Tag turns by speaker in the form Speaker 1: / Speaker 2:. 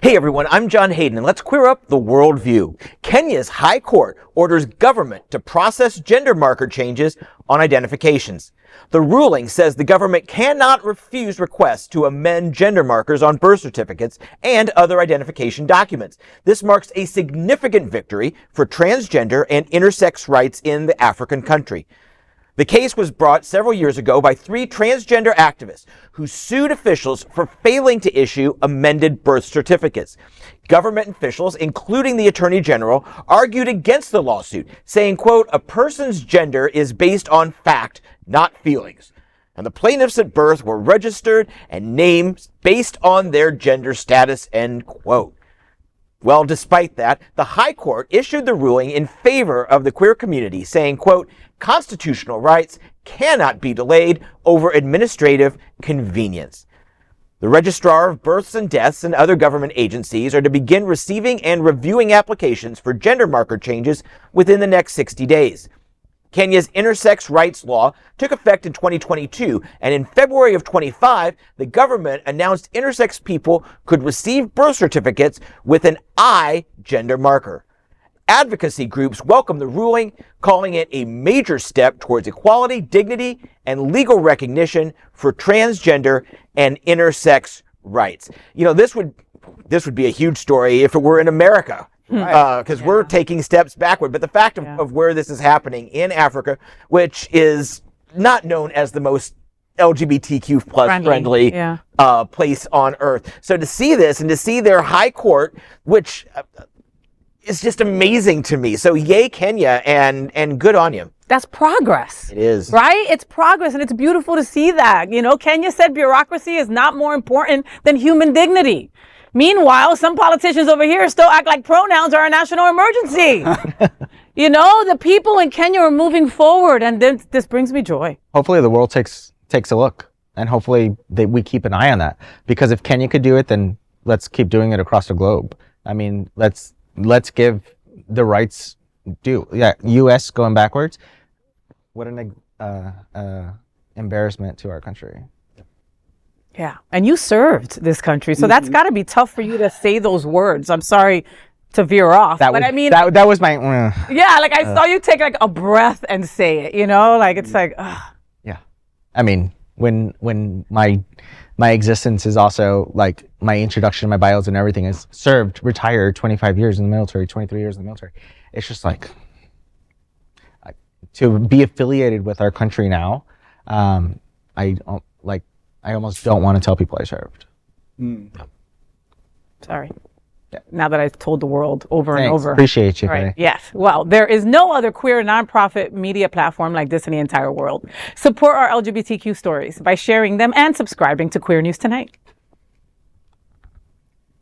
Speaker 1: Hey everyone, I'm John Hayden, and let's queer up the worldview. Kenya's High Court orders government to process gender marker changes on identifications. The ruling says the government cannot refuse requests to amend gender markers on birth certificates and other identification documents. This marks a significant victory for transgender and intersex rights in the African country. The case was brought several years ago by 3 transgender activists who sued officials for failing to issue amended birth certificates. Government officials, including the Attorney General, argued against the lawsuit, saying, quote, "A person's gender is based on fact, not feelings. And the plaintiffs at birth were registered and named based on their gender status," end quote. Well, despite that, the High Court issued the ruling in favor of the queer community, saying, quote, "Constitutional rights cannot be delayed over administrative convenience." The Registrar of Births and Deaths and other government agencies are to begin receiving and reviewing applications for gender marker changes within the next 60 days. Kenya's intersex rights law took effect in 2022, and in February of 25, the government announced intersex people could receive birth certificates with an I gender marker. Advocacy groups welcome the ruling, calling it a major step towards equality, dignity, and legal recognition for transgender and intersex rights. You know, this would be a huge story if it were in America. Because we're taking steps backward. But the fact of where this is happening in Africa, which is not known as the most LGBTQ plus friendly place on earth. So to see this and to see their high court, which is just amazing to me. So yay, Kenya, and good on you.
Speaker 2: That's progress.
Speaker 1: It is.
Speaker 2: Right? It's progress, and it's beautiful to see that. You know, Kenya said bureaucracy is not more important than human dignity. Meanwhile, some politicians over here still act like pronouns are a national emergency. You know, the people in Kenya are moving forward, and this brings me joy.
Speaker 3: Hopefully the world takes a look, and hopefully we keep an eye on that. Because if Kenya could do it, then let's keep doing it across the globe. I mean, let's give the rights due. Yeah, U.S. going backwards. What an embarrassment to our country.
Speaker 2: Yeah, and you served this country, so that's got to be tough for you to say those words. I'm sorry to veer off, but I mean,
Speaker 3: that was my.
Speaker 2: Yeah, like I saw you take like a breath and say it. You know, like it's like.
Speaker 3: Yeah, I mean, when my existence is also like my introduction, my bios and everything is served, retired, 25 years in the military, 23 years in the military. It's just like to be affiliated with our country now. I almost don't want to tell people I served.
Speaker 2: Sorry. Yeah. Now that I've told the world over and over.
Speaker 3: Appreciate you.
Speaker 2: Right. Yes. Well, there is no other queer nonprofit media platform like this in the entire world. Support our LGBTQ stories by sharing them and subscribing to Queer News Tonight.